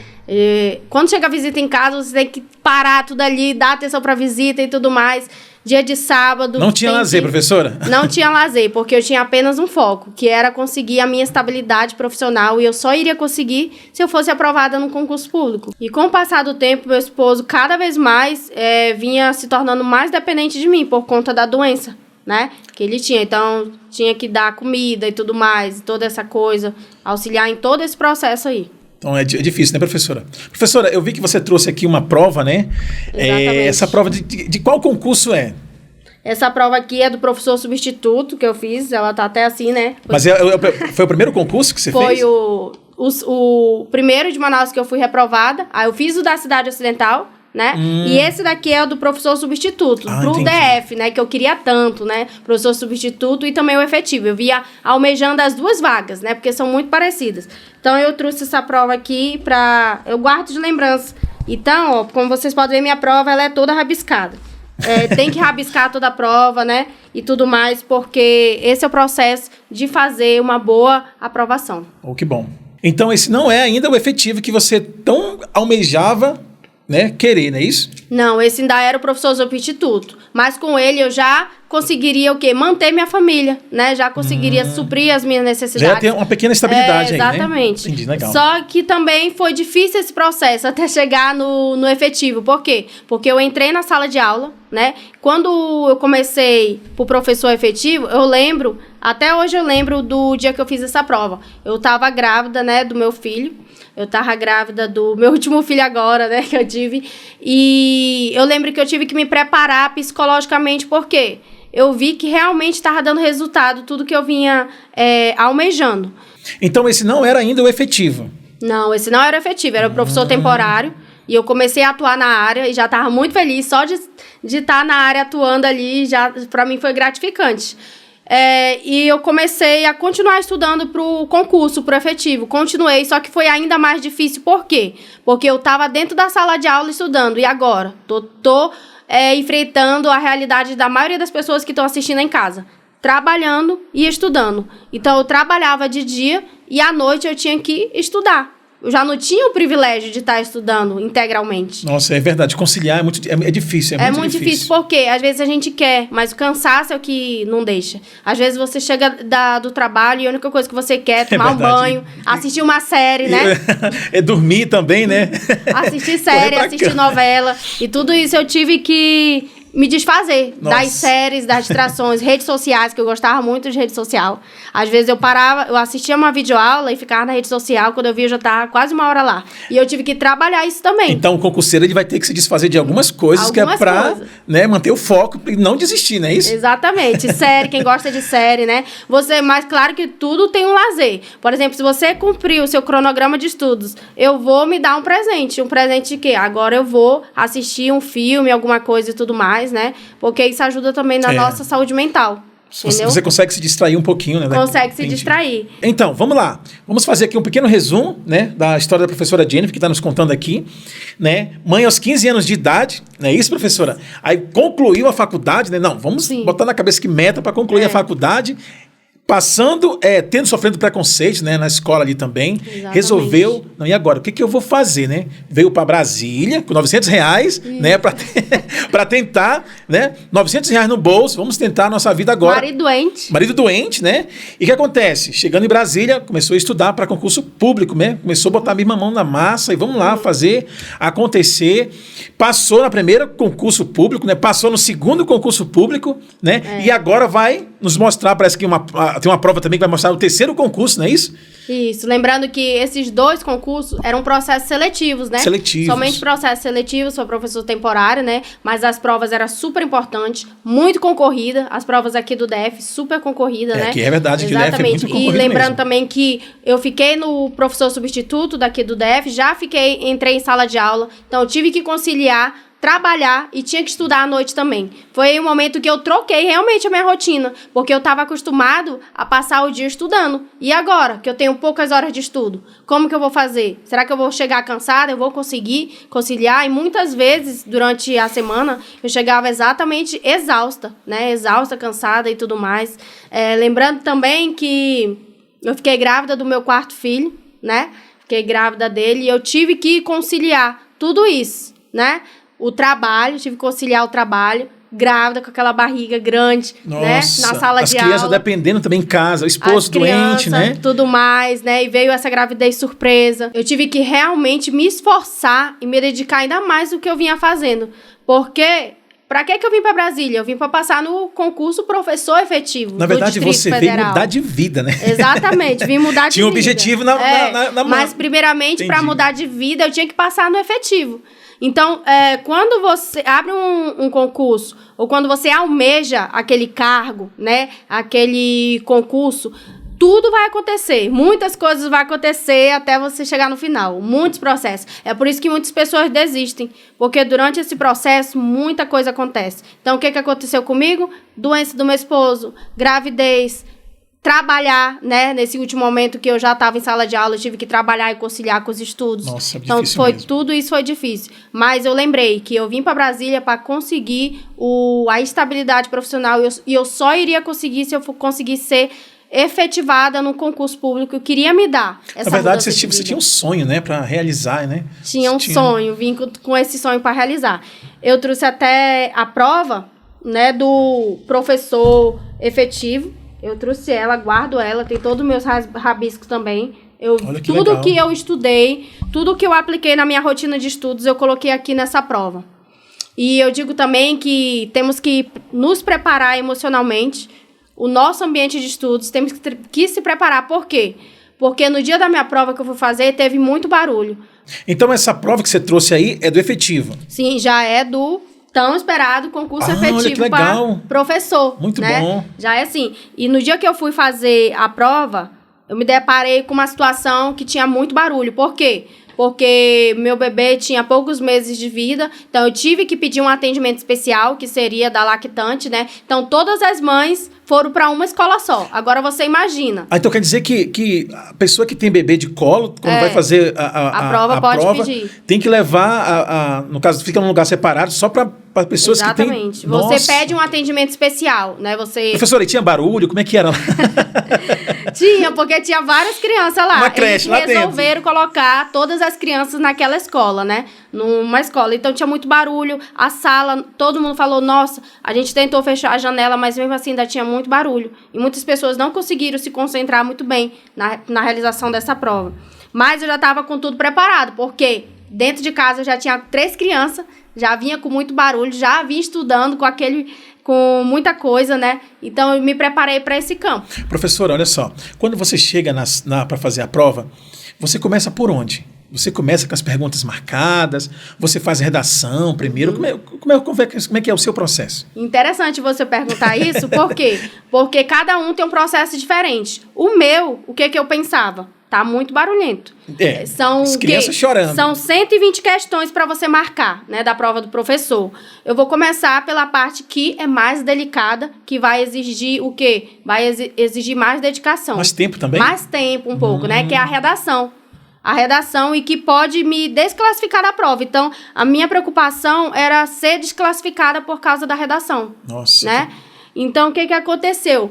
Quando chega visita em casa, você tem que parar tudo ali, dar atenção para visita e tudo mais. Dia de sábado... Não tinha lazer, professora? Não tinha lazer, porque eu tinha apenas um foco, que era conseguir a minha estabilidade profissional, e eu só iria conseguir se eu fosse aprovada no concurso público. E com o passar do tempo, meu esposo cada vez mais vinha se tornando mais dependente de mim, por conta da doença, né, que ele tinha. Então, tinha que dar comida e tudo mais, toda essa coisa, auxiliar em todo esse processo aí. Então, é difícil, né, professora? Professora, eu vi que você trouxe aqui uma prova, né? Exatamente. Essa prova de qual concurso é? Essa prova aqui é do professor substituto que eu fiz, ela tá até assim, né? Mas foi o primeiro concurso que você fez? Foi o primeiro de Manaus que eu fui reprovada. Aí eu fiz o da Cidade Ocidental, né? E esse daqui é o do professor substituto, pro entendi. DF, né? Que eu queria tanto, né? Professor substituto e também o efetivo. Eu via almejando as duas vagas, né? Porque são muito parecidas. Então, eu trouxe essa prova aqui eu guardo de lembrança. Então, ó, como vocês podem ver, minha prova, ela é toda rabiscada. Tem que rabiscar toda a prova, né? E tudo mais, porque esse é o processo de fazer uma boa aprovação. Oh, que bom. Então, esse não é ainda o efetivo que você tão almejava, né, querer, não é isso? Não, esse ainda era o professor substituto. Mas com ele eu já conseguiria o quê? Manter minha família, né? Já conseguiria suprir as minhas necessidades. Já tem uma pequena estabilidade aí, né? Exatamente. Entendi, legal. Só que também foi difícil esse processo até chegar no efetivo. Por quê? Porque eu entrei na sala de aula, né? Quando eu comecei pro professor efetivo, eu lembro, até hoje eu lembro do dia que eu fiz essa prova. Eu tava grávida, né, do meu filho. Eu tava grávida do meu último filho agora, né, que eu tive. E eu lembro que eu tive que me preparar psicologicamente, porque eu vi que realmente estava dando resultado tudo que eu vinha almejando. Então, esse não era ainda o efetivo? Não, esse não era efetivo, era o professor temporário. E eu comecei a atuar na área e já estava muito feliz. Só de estar na área atuando ali, já para mim foi gratificante. E eu comecei a continuar estudando para o concurso, para o efetivo. Continuei, só que foi ainda mais difícil. Por quê? Porque eu estava dentro da sala de aula estudando. E agora? Tô enfrentando a realidade da maioria das pessoas que estão assistindo em casa. Trabalhando e estudando. Então, eu trabalhava de dia e à noite eu tinha que estudar. Eu já não tinha o privilégio de estar estudando integralmente. Nossa, é verdade. Conciliar é difícil. É muito difícil porque às vezes a gente quer, mas o cansaço é o que não deixa. Às vezes você chega do trabalho e a única coisa que você quer é tomar um banho, assistir uma série, né? É dormir também, né? Assistir série, assistir novela. E tudo isso eu tive que me desfazer das séries, das distrações, redes sociais, que eu gostava muito de rede social. Às vezes eu parava, eu assistia uma videoaula e ficava na rede social, quando eu via eu já estava quase uma hora lá. E eu tive que trabalhar isso também. Então o concurseiro ele vai ter que se desfazer de algumas coisas que é para, né, manter o foco e não desistir, não é isso? Exatamente. Série, quem gosta de série, né? Mas claro que tudo tem um lazer. Por exemplo, se você cumprir o seu cronograma de estudos, eu vou me dar um presente. Um presente de quê? Agora eu vou assistir um filme, alguma coisa e tudo mais, né? Porque isso ajuda também na nossa saúde mental. Entendeu? Você consegue se distrair um pouquinho, né? Consegue se distrair. Então, vamos lá. Vamos fazer aqui um pequeno resumo, né, da história da professora Jennifer, que está nos contando aqui, né? Mãe aos 15 anos de idade, não é isso, professora? Aí concluiu a faculdade, né? Não, vamos botar na cabeça que meta para concluir a faculdade. Passando, sofrendo preconceito, né, na escola ali também. Exatamente. Resolveu, não, e agora? O que eu vou fazer, né? Veio para Brasília com R$900, né, para tentar, né, R$900 no bolso, vamos tentar a nossa vida agora. Marido doente, né? E o que acontece? Chegando em Brasília, começou a estudar para concurso público, né? Começou a botar a mesma mão na massa e vamos lá fazer acontecer. Passou na primeira concurso público, né? Passou no segundo concurso público, né? E agora vai nos mostrar, parece que tem uma prova também que vai mostrar o terceiro concurso, não é isso? Isso, lembrando que esses 2 concursos eram processos seletivos, né? Seletivos. Somente processos seletivos, sou professor temporário, né? Mas as provas eram super importantes, muito concorrida, as provas aqui do DF, super concorrida, né? Que é verdade, que o DF é muito concorrido E lembrando mesmo. também que eu fiquei no professor substituto daqui do DF, entrei em sala de aula, então eu tive que conciliar trabalhar e tinha que estudar à noite também. Foi um momento que eu troquei realmente a minha rotina, porque eu estava acostumado a passar o dia estudando. E agora, que eu tenho poucas horas de estudo, como que eu vou fazer? Será que eu vou chegar cansada? Eu vou conseguir conciliar? E muitas vezes, durante a semana, eu chegava exatamente exausta, né? Exausta, cansada e tudo mais. Lembrando também que eu fiquei grávida do meu 4º filho, né? Fiquei grávida dele e eu tive que conciliar tudo isso, né? O trabalho, tive que conciliar o trabalho, grávida, com aquela barriga grande, né? Na sala de aula. As crianças dependendo também em casa, o esposo doente, né? Tudo mais, né? E veio essa gravidez surpresa. Eu tive que realmente me esforçar e me dedicar ainda mais do que eu vinha fazendo. Porque, pra que eu vim pra Brasília? Eu vim pra passar no concurso professor efetivo. Na verdade, você veio mudar de vida, né? Exatamente, vim mudar de vida. Tinha um objetivo na mão. Mas, primeiramente, para mudar de vida, eu tinha que passar no efetivo. Então, quando você abre um concurso, ou quando você almeja aquele cargo, né, aquele concurso, tudo vai acontecer. Muitas coisas vão acontecer até você chegar no final. Muitos processos. É por isso que muitas pessoas desistem. Porque durante esse processo, muita coisa acontece. Então, o que aconteceu comigo? Doença do meu esposo, gravidez, trabalhar, né? Nesse último momento que eu já estava em sala de aula, eu tive que trabalhar e conciliar com os estudos. Nossa, então, tudo isso foi difícil. Mas eu lembrei que eu vim para Brasília para conseguir a estabilidade profissional e eu só iria conseguir se eu conseguisse ser efetivada num concurso público. Eu queria me dar essa. Na verdade, você tinha um sonho, né, para realizar, né? Tinha um sonho, vim com esse sonho para realizar. Eu trouxe até a prova, né, do professor efetivo. Eu trouxe ela, guardo ela, tem todos os meus rabiscos também. Tudo legal. Que eu estudei, tudo que eu apliquei na minha rotina de estudos, eu coloquei aqui nessa prova. E eu digo também que temos que nos preparar emocionalmente. O nosso ambiente de estudos, temos que se preparar. Por quê? Porque no dia da minha prova que eu fui fazer, teve muito barulho. Então, essa prova que você trouxe aí é do efetivo? Sim, já é do tão esperado concurso efetivo para professor. Muito né? bom. Já é assim. E no dia que eu fui fazer a prova, eu me deparei com uma situação que tinha muito barulho. Por quê? Porque meu bebê tinha poucos meses de vida, então eu tive que pedir um atendimento especial, que seria da lactante, né? Então, todas as mães foram para uma escola só. Agora, você imagina. Então, quer dizer que a pessoa que tem bebê de colo, quando vai fazer a prova, pode pedir. Tem que levar, no caso, fica num lugar separado, só para pessoas que têm... Exatamente. Você pede um atendimento especial, né? Professora, e tinha barulho? Como é que era lá? Tinha, porque tinha várias crianças lá. Uma creche lá dentro. Eles resolveram colocar todas as crianças naquela escola, né? Numa escola. Então, tinha muito barulho. A sala, todo mundo falou, nossa, a gente tentou fechar a janela, mas mesmo assim ainda tinha muito barulho. E muitas pessoas não conseguiram se concentrar muito bem na realização dessa prova. Mas eu já estava com tudo preparado, porque dentro de casa eu já tinha 3 crianças, já vinha com muito barulho, já vinha estudando com muita coisa, né? Então, eu me preparei para esse campo. Professora, olha só. Quando você chega para fazer a prova, você começa por onde? Você começa com as perguntas marcadas? Você faz redação primeiro? Como é que é o seu processo? Interessante você perguntar isso, por quê? Porque cada um tem um processo diferente. O meu, o que eu pensava? Tá muito barulhento. As crianças chorando. São 120 questões para você marcar, né, da prova do professor. Eu vou começar pela parte que é mais delicada, que vai exigir o quê? Vai exigir mais dedicação. Mais tempo também? Mais tempo um pouco, né, que é a redação. A redação e que pode me desclassificar da prova. Então, a minha preocupação era ser desclassificada por causa da redação. Nossa. Né? Então, o que aconteceu?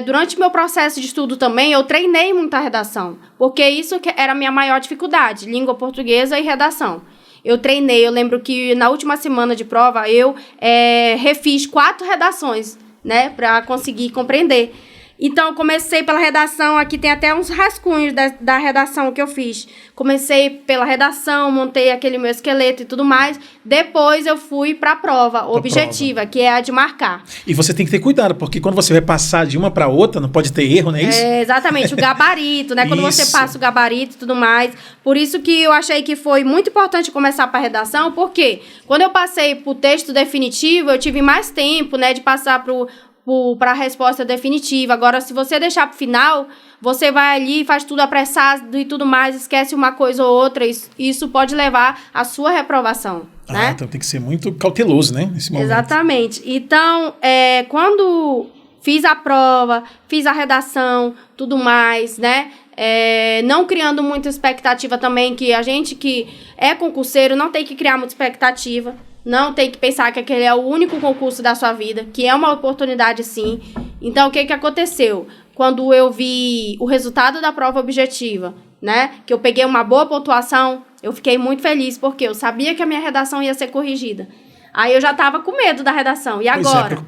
Durante meu processo de estudo também, eu treinei muita redação, porque isso era a minha maior dificuldade, língua portuguesa e redação. Eu treinei, eu lembro que na última semana de prova, eu refiz 4 redações, né, para conseguir compreender. Então, eu comecei pela redação, aqui tem até uns rascunhos da redação que eu fiz. Comecei pela redação, montei aquele meu esqueleto e tudo mais. Depois eu fui para a prova objetiva, que é a de marcar. E você tem que ter cuidado, porque quando você vai passar de uma para outra, não pode ter erro, não é isso? É, exatamente, o gabarito, né? Quando você passa o gabarito e tudo mais. Por isso que eu achei que foi muito importante começar para a redação, porque quando eu passei para o texto definitivo, eu tive mais tempo, né, de passar para a resposta definitiva. Agora, se você deixar para o final, você vai ali, faz tudo apressado e tudo mais, esquece uma coisa ou outra, isso pode levar à sua reprovação, né? Então tem que ser muito cauteloso, né, nesse momento. Exatamente. Então, quando fiz a prova, fiz a redação, tudo mais, né? Não criando muita expectativa também, que a gente que é concurseiro não tem que criar muita expectativa. Não tem que pensar que aquele é o único concurso da sua vida, que é uma oportunidade sim. Então, o que aconteceu? Quando eu vi o resultado da prova objetiva, né? Que eu peguei uma boa pontuação, eu fiquei muito feliz, porque eu sabia que a minha redação ia ser corrigida. Aí eu já estava com medo da redação. E agora?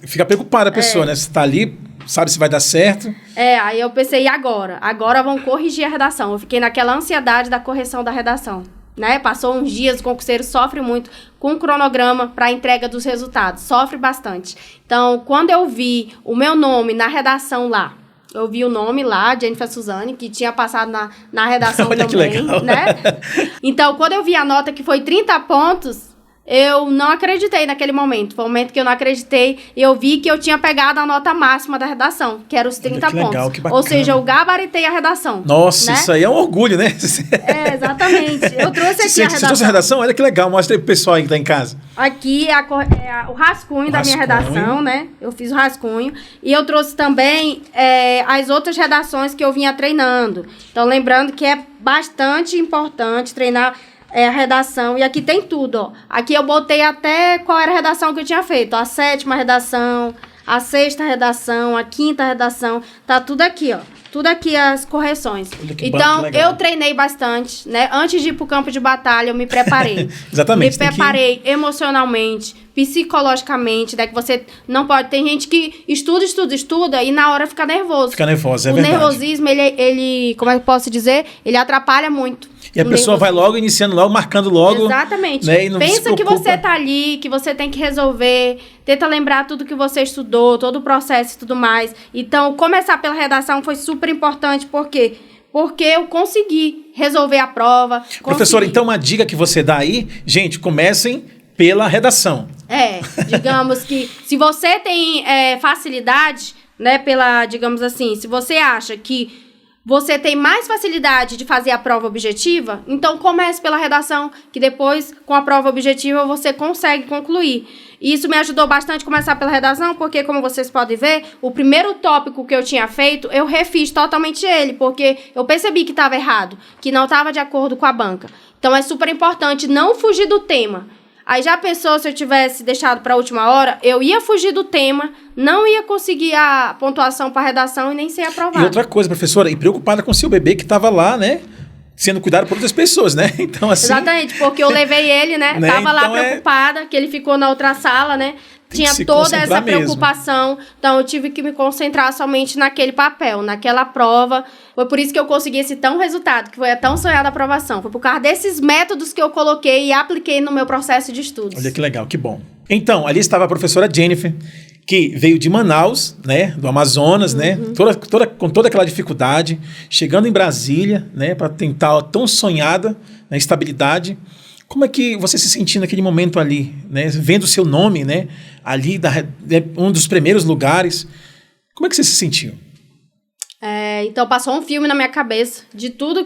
Fica preocupada a pessoa, né? Você está ali, sabe se vai dar certo. Aí eu pensei, e agora? Agora vão corrigir a redação. Eu fiquei naquela ansiedade da correção da redação. Né? Passou uns dias, o concurseiro sofre muito com o cronograma para a entrega dos resultados, sofre bastante. Então, quando eu vi o meu nome na redação lá, eu vi o nome lá, Jennifer Suzane, que tinha passado na redação Olha também, que legal. Né? Então, quando eu vi a nota que foi 30 pontos, eu não acreditei naquele momento. Foi um momento que eu não acreditei. E eu vi que eu tinha pegado a nota máxima da redação, que era os 30 que legal, pontos. que bacana. Ou seja, eu gabaritei a redação. Nossa, né? Isso aí é um orgulho, né? Exatamente. Eu trouxe aqui a redação. Você trouxe a redação? Olha que legal. Mostra aí pro pessoal aí que tá em casa. Aqui é o rascunho da minha redação, né? Eu fiz o rascunho. E eu trouxe também as outras redações que eu vinha treinando. Então, lembrando que é bastante importante treinar a redação. E aqui tem tudo, ó. Aqui eu botei até qual era a redação que eu tinha feito. A 7ª redação, a 6ª redação, a 5ª redação. Tá tudo aqui, ó. Tudo aqui as correções. Então, eu treinei bastante, né? Antes de ir pro campo de batalha, eu me preparei. Exatamente. Me preparei emocionalmente, psicologicamente, né? Que você não pode... Tem gente que estuda e na hora fica nervoso. Fica nervosa, é verdade. O nervosismo, ele, como é que eu posso dizer? Ele atrapalha muito. E a pessoa vai logo, iniciando logo, marcando logo. Exatamente. Né, e não pensa que você tá ali, que você tem que resolver. Tenta lembrar tudo que você estudou, todo o processo e tudo mais. Então, começar pela redação foi super importante. Por quê? Porque eu consegui resolver a prova. Professora, então uma dica que você dá aí, gente, comecem pela redação. Digamos que se você tem facilidade, né, digamos assim, se você acha que você tem mais facilidade de fazer a prova objetiva, então comece pela redação, que depois, com a prova objetiva, você consegue concluir. E isso me ajudou bastante a começar pela redação, porque, como vocês podem ver, o primeiro tópico que eu tinha feito, eu refiz totalmente ele, porque eu percebi que estava errado, que não estava de acordo com a banca. Então, é super importante não fugir do tema. Aí já pensou, se eu tivesse deixado para a última hora, eu ia fugir do tema, não ia conseguir a pontuação para a redação e nem ser aprovado. E outra coisa, professora, e preocupada com o seu bebê que estava lá, né? Sendo cuidado por outras pessoas, né? Então, assim... Exatamente, porque eu levei ele, né? Tava lá preocupada, que ele ficou na outra sala, né? Tinha toda essa preocupação. Então, eu tive que me concentrar somente naquele papel, naquela prova. Foi por isso que eu consegui esse tão resultado, que foi a tão sonhada aprovação. Foi por causa desses métodos que eu coloquei e apliquei no meu processo de estudos. Olha que legal, que bom. Então, ali estava a professora Jennifer, que veio de Manaus, né, do Amazonas, né, com toda aquela dificuldade, chegando em Brasília, né, para tentar a tão sonhada, né, estabilidade. Como é que você se sentiu naquele momento ali, né, vendo o seu nome, né, ali, um dos primeiros lugares? Como é que você se sentiu? Então, passou um filme na minha cabeça de todo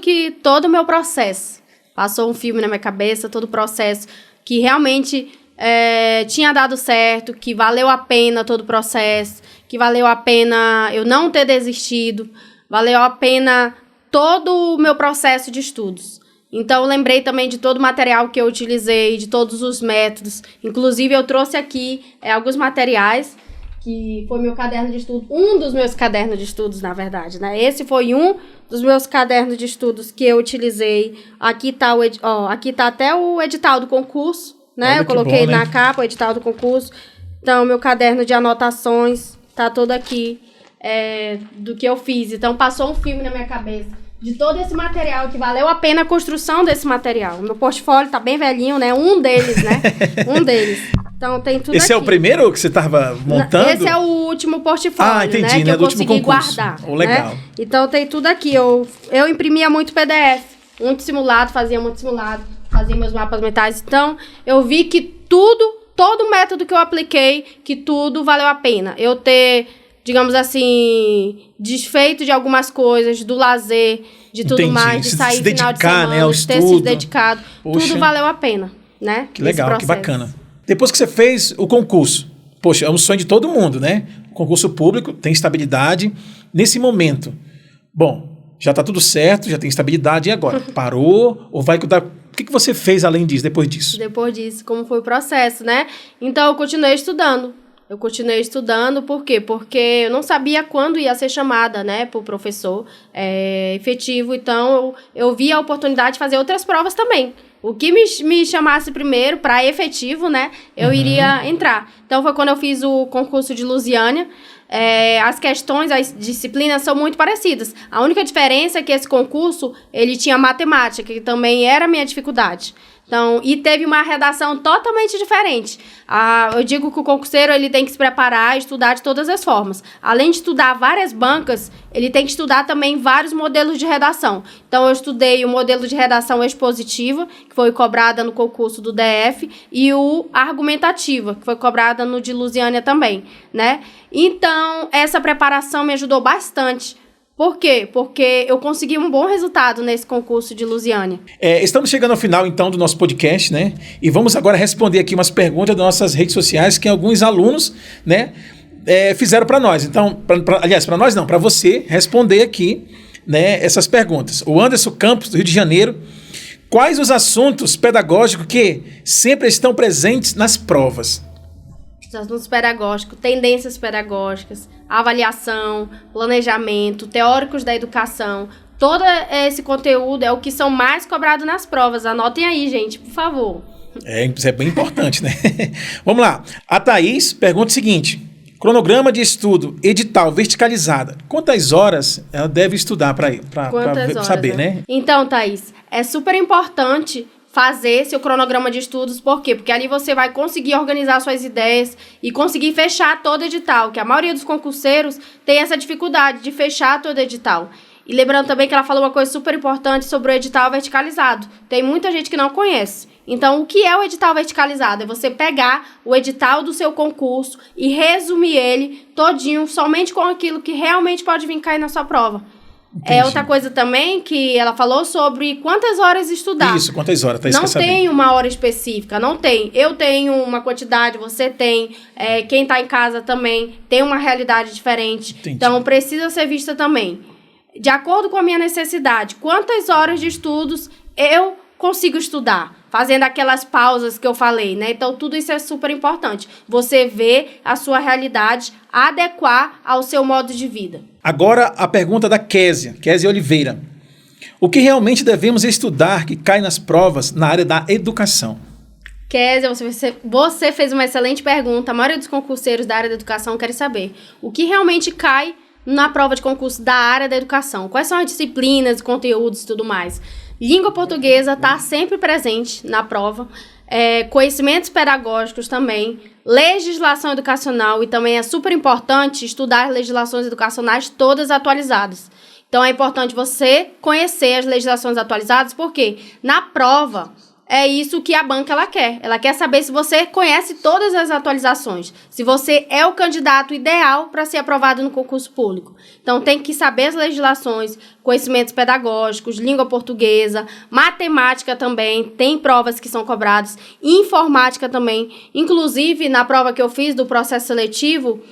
o meu processo. Passou um filme na minha cabeça, todo o processo que realmente... tinha dado certo, que valeu a pena todo o processo, que valeu a pena eu não ter desistido, valeu a pena todo o meu processo de estudos. Então, eu lembrei também de todo o material que eu utilizei, de todos os métodos. Inclusive, eu trouxe aqui alguns materiais, que foi meu caderno de estudo, um dos meus cadernos de estudos, na verdade, né? Esse foi um dos meus cadernos de estudos que eu utilizei. Aqui tá até o edital do concurso, né? Olha, eu coloquei bom, né? na capa o edital do concurso. Então, meu caderno de anotações tá todo aqui. do que eu fiz. Então, passou um filme na minha cabeça de todo esse material, que valeu a pena a construção desse material. O meu portfólio tá bem velhinho, né? Um deles, né? Um deles. Então, tem tudo Esse aqui. é o primeiro que você estava montando? Esse é o último portfólio, entendi, né? Que eu do último consegui concurso. guardar. Legal. Né? Então, tem tudo aqui. Eu imprimia muito PDF, muito simulado, fazia meus mapas mentais. Então, eu vi que todo método que eu apliquei, que tudo valeu a pena. Eu ter, digamos assim, desfeito de algumas coisas, do lazer, de tudo Entendi. mais, de sair se final de dedicar, semana, né, ao de ter se estudo. dedicado. Poxa. Tudo valeu a pena, né? Que legal, que bacana. Depois que você fez o concurso, poxa, é um sonho de todo mundo, né? O concurso público tem estabilidade. Nesse momento, bom, já está tudo certo, já tem estabilidade, e agora? Parou ou vai cuidar? O que você fez além disso, depois disso? Depois disso, como foi o processo, né? Então, eu continuei estudando. Por quê? Porque eu não sabia quando ia ser chamada, né, por professor efetivo. Então, eu vi a oportunidade de fazer outras provas também. O que me chamasse primeiro para efetivo, né, eu iria entrar. Então, foi quando eu fiz o concurso de Lusiânia. As questões, as disciplinas são muito parecidas. A única diferença é que esse concurso, ele tinha matemática, que também era a minha dificuldade. Então, e teve uma redação totalmente diferente. Eu digo que o concurseiro, ele tem que se preparar, estudar de todas as formas. Além de estudar várias bancas, ele tem que estudar também vários modelos de redação. Então, eu estudei o modelo de redação expositiva, que foi cobrada no concurso do DF, e o argumentativa, que foi cobrada no de Lusiânia também, né? Então, essa preparação me ajudou bastante. Por quê? Porque eu consegui um bom resultado nesse concurso de Lusiânia. Estamos chegando ao final, então, do nosso podcast, né? E vamos agora responder aqui umas perguntas das nossas redes sociais que alguns alunos, né, fizeram para nós. Então, aliás, para nós não, para você responder aqui, né, essas perguntas. O Anderson Campos, do Rio de Janeiro. Quais os assuntos pedagógicos que sempre estão presentes nas provas? Assuntos pedagógicos, tendências pedagógicas, avaliação, planejamento, teóricos da educação. Todo esse conteúdo é o que são mais cobrados nas provas. Anotem aí, gente, por favor. Isso é bem importante, né? Vamos lá. A Thaís pergunta o seguinte: cronograma de estudo, edital verticalizada. Quantas horas ela deve estudar para saber, né? Então, Thaís, é super importante fazer seu cronograma de estudos. Por quê? Porque ali você vai conseguir organizar suas ideias e conseguir fechar todo edital, que a maioria dos concurseiros tem essa dificuldade de fechar todo edital. E lembrando também que ela falou uma coisa super importante sobre o edital verticalizado. Tem muita gente que não conhece. Então, o que é o edital verticalizado? É você pegar o edital do seu concurso e resumir ele todinho, somente com aquilo que realmente pode vir cair na sua prova. Entendi. Outra coisa também que ela falou sobre quantas horas estudar. Isso, quantas horas, tá? Não tem uma hora específica, não tem. Eu tenho uma quantidade, você tem, quem está em casa também tem uma realidade diferente. Entendi. Então, precisa ser vista também. De acordo com a minha necessidade, quantas horas de estudos eu consigo estudar? Fazendo aquelas pausas que eu falei, né? Então, tudo isso é super importante. Você vê a sua realidade, adequar ao seu modo de vida. Agora, a pergunta da Késia Oliveira. O que realmente devemos estudar que cai nas provas na área da educação? Késia, você fez uma excelente pergunta. A maioria dos concurseiros da área da educação quer saber o que realmente cai na prova de concurso da área da educação. Quais são as disciplinas, conteúdos e tudo mais? Língua portuguesa está sempre presente na prova. Conhecimentos pedagógicos também. Legislação educacional, e também é super importante estudar legislações educacionais todas atualizadas. Então, é importante você conhecer as legislações atualizadas, porque na prova é isso que a banca ela quer. Ela quer saber se você conhece todas as atualizações, se você é o candidato ideal para ser aprovado no concurso público. Então, tem que saber as legislações, conhecimentos pedagógicos, língua portuguesa, matemática também, tem provas que são cobradas, informática também. Inclusive, na prova que eu fiz do processo seletivo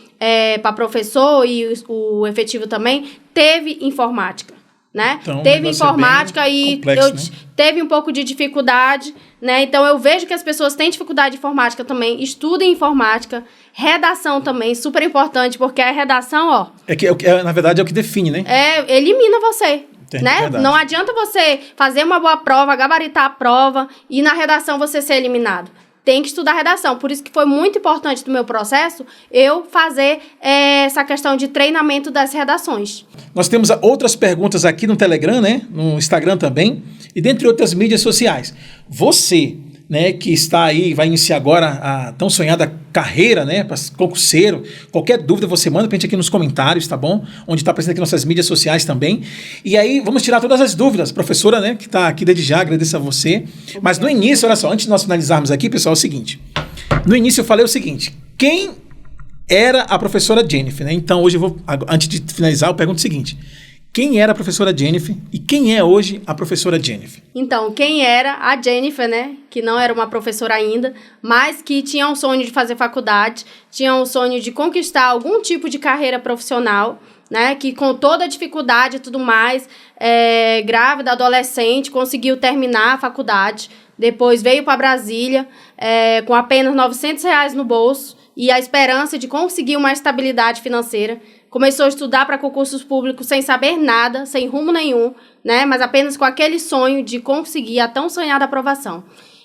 para professor e o efetivo também, teve informática. Né? Então, teve informática e complexo, né? Teve um pouco de dificuldade, né? Então eu vejo que as pessoas têm dificuldade de informática também, estudem informática, redação também, super importante, porque a redação, na verdade é o que define, né? Elimina você, né? Verdade. Não adianta você fazer uma boa prova, gabaritar a prova e na redação você ser eliminado. tem que estudar redação. Por isso que foi muito importante do meu processo eu fazer essa questão de treinamento das redações. Nós temos outras perguntas aqui no Telegram, né? No Instagram também, e dentre outras mídias sociais. Você, né, que está aí, vai iniciar agora a tão sonhada carreira, né, para concurseiro, qualquer dúvida você manda pra gente aqui nos comentários, tá bom? Onde está presente aqui nossas mídias sociais também. E aí vamos tirar todas as dúvidas. Professora, né, que está aqui desde já, agradeço a você. Mas no início, olha só, antes de nós finalizarmos aqui, pessoal, é o seguinte. No início eu falei o seguinte, quem era a professora Jennifer, né? Então hoje eu vou, antes de finalizar, eu pergunto o seguinte. Quem era a professora Jennifer e quem é hoje a professora Jennifer? Então, quem era a Jennifer, né? Que não era uma professora ainda, mas que tinha um sonho de fazer faculdade, tinha um sonho de conquistar algum tipo de carreira profissional, né? Que com toda a dificuldade e tudo mais, grávida, adolescente, conseguiu terminar a faculdade. Depois veio para Brasília com apenas R$900 no bolso e a esperança de conseguir uma estabilidade financeira. Começou a estudar para concursos públicos sem saber nada, sem rumo nenhum, né? Mas apenas com aquele sonho de conseguir a tão sonhada aprovação.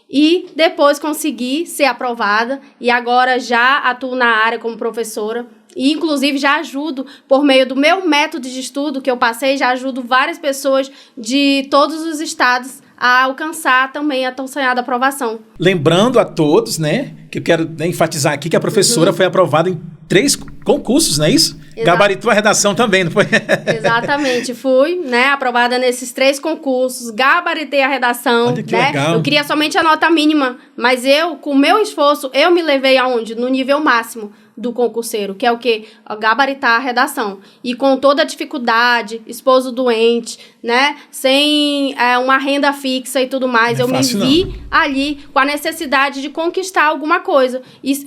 E depois consegui ser aprovada e agora já atuo na área como professora. E, inclusive, já ajudo, por meio do meu método de estudo que eu passei, já ajudo várias pessoas de todos os estados a alcançar também a tão sonhada aprovação. Lembrando a todos, né, que eu quero enfatizar aqui que a professora foi aprovada em 3 concursos, não é isso? Gabaritou a redação também, não foi? Exatamente, fui, né, aprovada nesses 3 concursos, gabaritei a redação, olha que né? legal. Eu queria somente a nota mínima, mas eu, com o meu esforço, eu me levei aonde? No nível máximo do concurseiro, que é o quê? Gabaritar a redação. E com toda a dificuldade, esposo doente, né? Sem uma renda fixa e tudo mais, eu me vi ali com a necessidade de conquistar alguma coisa. E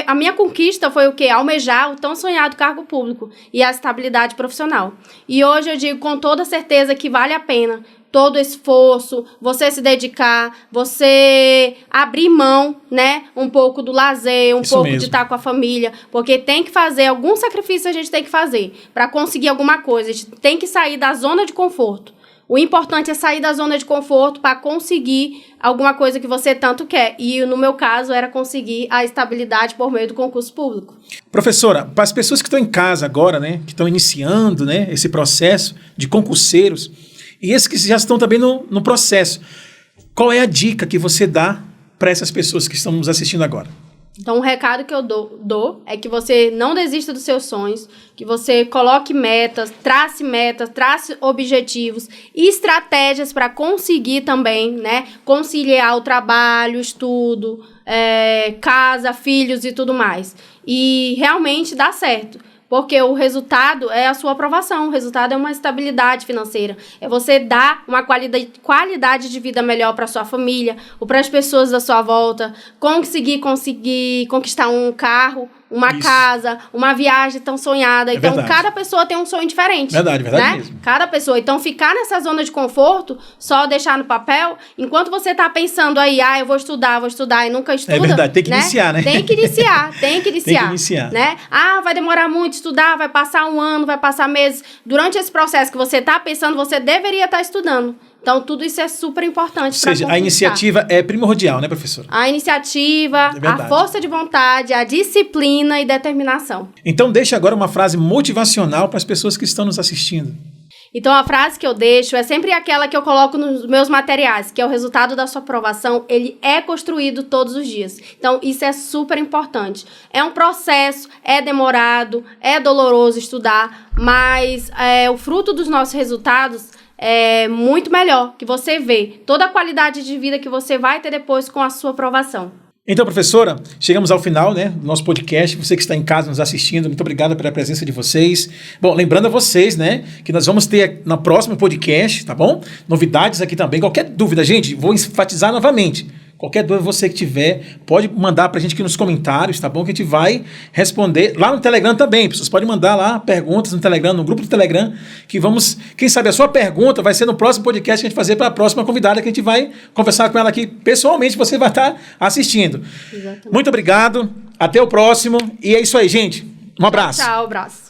a minha conquista foi o quê? Almejar o tão sonhado cargo público e a estabilidade profissional. E hoje eu digo com toda certeza que vale a pena todo esforço, você se dedicar, você abrir mão, né, um pouco do lazer, um pouco de estar com a família, porque tem que fazer, algum sacrifício a gente tem que fazer para conseguir alguma coisa, a gente tem que sair da zona de conforto. O importante é sair da zona de conforto para conseguir alguma coisa que você tanto quer. E no meu caso era conseguir a estabilidade por meio do concurso público. Professora, para as pessoas que estão em casa agora, né, que estão iniciando, né, esse processo de concurseiros, e esses que já estão também no processo, qual é a dica que você dá para essas pessoas que estão nos assistindo agora? Então, um recado que eu dou é que você não desista dos seus sonhos, que você coloque metas, trace objetivos e estratégias para conseguir também, né, conciliar o trabalho, estudo, casa, filhos e tudo mais. E realmente dá certo. Porque o resultado é a sua aprovação, o resultado é uma estabilidade financeira. É você dar uma qualidade de vida melhor para sua família ou para as pessoas da sua volta, conseguir conquistar um carro, uma casa, uma viagem tão sonhada. Então, verdade. Cada pessoa tem um sonho diferente. Verdade né? Mesmo. Cada pessoa. Então, ficar nessa zona de conforto, só deixar no papel, enquanto você está pensando aí, eu vou estudar e nunca estuda. É verdade, tem que iniciar, né? Tem que iniciar. Né? Vai demorar muito estudar, vai passar um ano, vai passar meses. Durante esse processo que você está pensando, você deveria estar estudando. Então, tudo isso é super importante para conquistar. Ou seja, a iniciativa é primordial, né, professora? A iniciativa, a força de vontade, a disciplina e determinação. Então, deixa agora uma frase motivacional para as pessoas que estão nos assistindo. Então, a frase que eu deixo é sempre aquela que eu coloco nos meus materiais, que é o resultado da sua aprovação, ele é construído todos os dias. Então, isso é super importante. É um processo, é demorado, é doloroso estudar, mas o fruto dos nossos resultados é muito melhor, que você vê toda a qualidade de vida que você vai ter depois com a sua aprovação. Então, professora, chegamos ao final, né, do nosso podcast. Você que está em casa nos assistindo, muito obrigado pela presença de vocês. Bom, lembrando a vocês, né, que nós vamos ter no próximo podcast, tá bom? Novidades aqui também. Qualquer dúvida, gente, vou enfatizar novamente. Qualquer dúvida você que tiver, pode mandar pra gente aqui nos comentários, tá bom? Que a gente vai responder lá no Telegram também. Pessoas podem mandar lá perguntas no Telegram, no grupo do Telegram, que vamos, quem sabe a sua pergunta vai ser no próximo podcast que a gente fazer para a próxima convidada, que a gente vai conversar com ela aqui pessoalmente, você vai estar assistindo. Exatamente. Muito obrigado, até o próximo, e é isso aí, gente. Um abraço. Tchau, abraço.